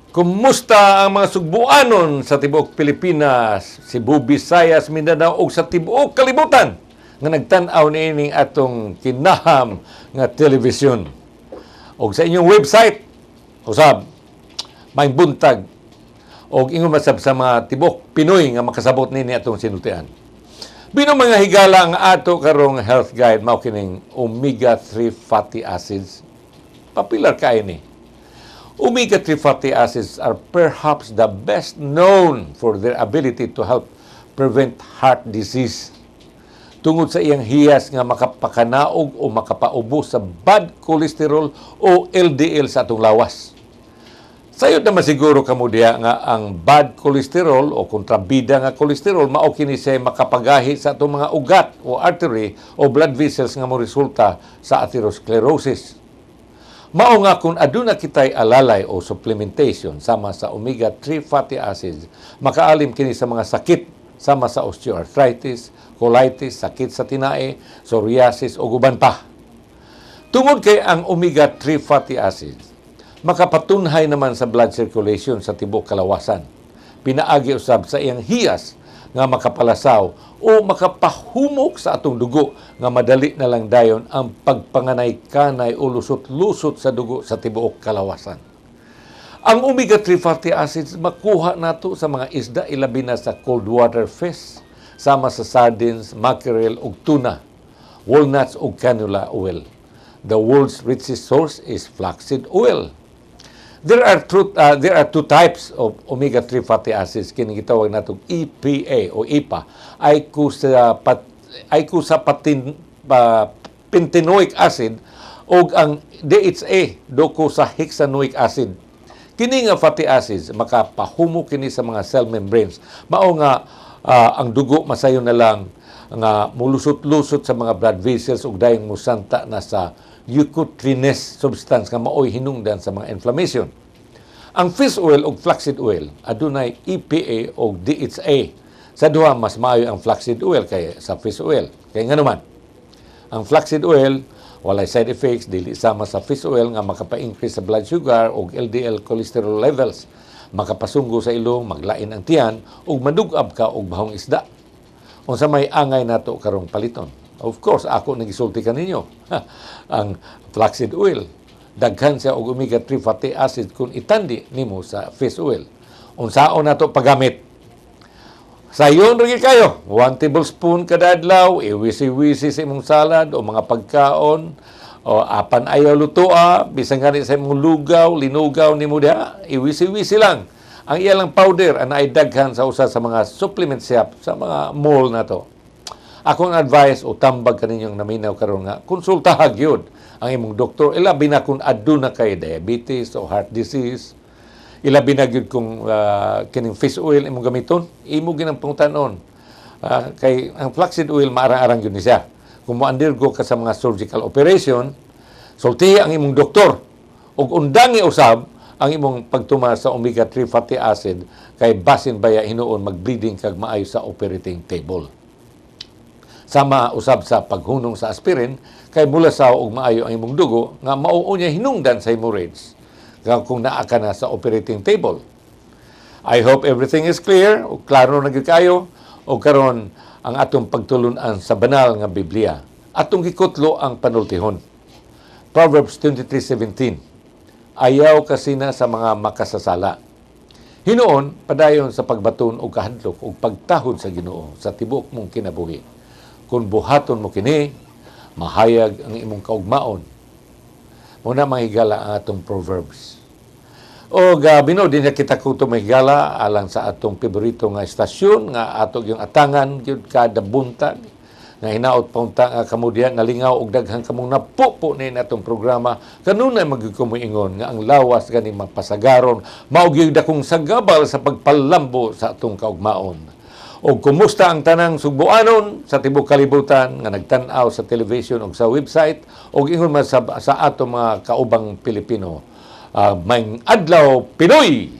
Kumusta ang mga Sugbuanon sa tibuok Pilipinas, Cebu, Visayas, Mindanao ug sa tibuok kalibutan nga nagtan-aw niining atong kinaham nga telebisyon. Og sa inyong website, usab may buntag og ingon masab sa mga tibuok Pinoy nga makasabot nini atong sinultian. Bino mga higala ang ato karong health guide mao kining omega-3 fatty acids. Popular kay ni. Omega-3 fatty acids are perhaps the best known for their ability to help prevent heart disease. Tungod sa iyang hiyas nga makapakanaog o makapaubos sa bad cholesterol o LDL sa atong lawas. Sayod na masiguro kamo diha nga ang bad cholesterol o kontrabida nga cholesterol mao kini siya makapagahi sa atong mga ugat o artery o blood vessels nga mo resulta sa atherosclerosis. Mao nga kung aduna kitay alalay o supplementation sama sa omega-3 fatty acids, makaalim kini sa mga sakit sama sa osteoarthritis, colitis, sakit sa tinae, psoriasis o guban pa. Tungod kay ang omega-3 fatty acids, makapatunhay naman sa blood circulation sa tibuok kalawasan. Pinaagi usab sa iyang hiyas nga makapalasaw o makapahumok sa atong dugo nga madali na lang dayon ang pagpanganay-kanay o lusot-lusot sa dugo sa tibuok kalawasan. Ang omega-3 fatty acids makuha nato sa mga isda ilabi na sa cold water fish, sama sa sardines, mackerel ug tuna, walnuts ug canola oil. The world's richest source is flaxseed oil. There are two types of omega-3 fatty acids kini gitawag natong EPA o EPA pentanoic acid o ang DHA docosahexaenoic acid. Kini nga fatty acids makapahumok kini sa mga cell membranes. Mao nga ang dugo masayon na lang nga mulusot-lusot sa mga blood vessels ug dayong musanta na sa leukotrienes substance nga maoy hinungdan sa mga inflammation. Ang fish oil ug flaxseed oil adunay EPA ug DHA. Sa duha mas maayo ang flaxseed oil kay sa fish oil. Kay nganuman, ang flaxseed oil walay side effects dili sama sa fish oil nga makapa-increase sa blood sugar ug LDL cholesterol levels, makapasunggo sa ilong, maglain ang tiyan ug madug-ab ka og bahong isda. Unsa may angay nato karong paliton? Of course, ako nagisulti kaninyo. Ang flaxseed oil, daghan siya og omega-3 fatty acid kung itandi nimo sa fish oil. Unsaon nato paggamit? Sayon rin kayo. 1 tablespoon kada adlaw, iwisi-wisi sa imong salad o mga pagkaon, o apan ayaw lutoa, bisan gani sa imong lugaw, linugaw nimo diha, iwisi-wisi lang. Ang iyalang powder ana ay daghan sa usa sa mga supplement shop sa mga mall nato. Akong advice o tambag kaninyong naminaw karon nga konsultaha gyud ang imong doktor, ilabi na kung aduna kay diabetes o heart disease, ilabi na gyud kung kining fish oil imong gamiton, imo ginang pangutanon. Kay ang flaxseed oil maarang-arang gyud ni siya. Kung mo-undergo ka sa mga surgical operation, sultihi ang imong doktor ug undangi usab ang imong pagtuma sa omega-3 fatty acid kay basin baya hinuon mag-bleeding kag maayo sa operating table. Sama usab sa paghunong sa aspirin kay mulasaw og maayo ang imong dugo nga mao unya hinungdan sa hemorrhage kung naa ka na sa operating table. I hope everything is clear o klaro na gyud kayo o karon ang atong pagtulun-an sa banal nga Biblia. Atong gikutlo ang panultihon. Proverbs 23:17. Ayaw kasina sa mga makasasala. Hinuon padayon sa pagbaton og kahadlok ug pagtahod sa Ginoo sa tibuok mong kinabuhi. Kung buhaton mo kini, mahayag ang imong kaugmaon. Muna mahigala ang atong Proverbs. O bino din kita kuto mahigala alang sa atong paborito nga estasyon nga ato yung atangan gyud kada buntag nga hinaot paunta nga kamudian nalingaw og daghang kamong napupo ni natong programa kanunay magkumuingon nga ang lawas gani mapasagaron mao gyud dakong sagabal sa pagpalambo sa atong kaugmaon. O kumusta ang tanang Sugbuanon sa tibuok kalibutan nga nagtan-aw sa television o sa website o ingon man sa ato mga kaubang Pilipino. Maayong adlaw Pinoy!